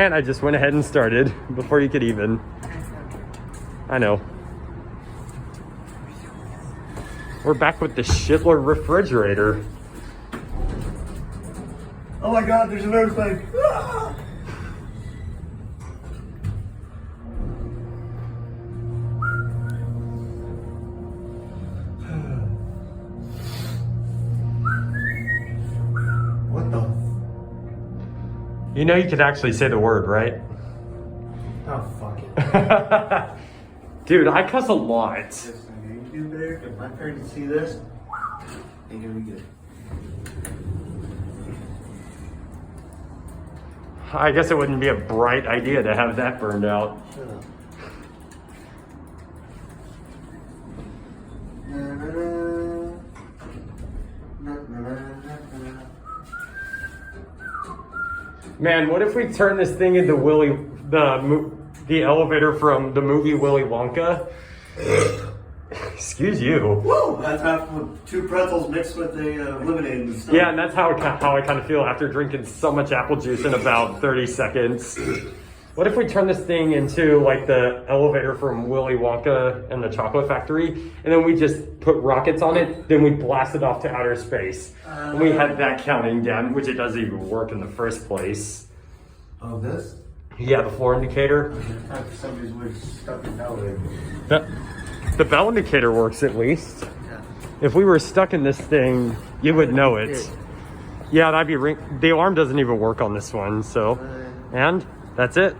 And I just went ahead and started before you could even. I know. We're back with the SHITler refrigerator. Oh my God, there's an earthquake. Ah! What the? You know you could actually say the word, right? Oh, fuck it. Dude, I cuss a lot. You do better. If my parents see this, ain't gonna be good. I guess it wouldn't be a bright idea to have that burned out. Shut up. Man, what if we turn this thing into the elevator from the movie Willy Wonka? Excuse you. Whoa! That's half of 2 pretzels mixed with a lemonade and stuff. Yeah, and that's how I kind of feel after drinking so much apple juice in about 30 seconds. What if we turn this thing into like the elevator from Willy Wonka and the Chocolate Factory, and then we just put rockets on it, then we blast it off to outer space. And we had that counting down, which it doesn't even work in the first place. Oh, this? Yeah, the floor indicator. I thought somebody's was stuck in the elevator. The bell indicator works at least. Yeah. If we were stuck in this thing, you would know it. Yeah, that'd be the alarm doesn't even work on this one, so. And that's it.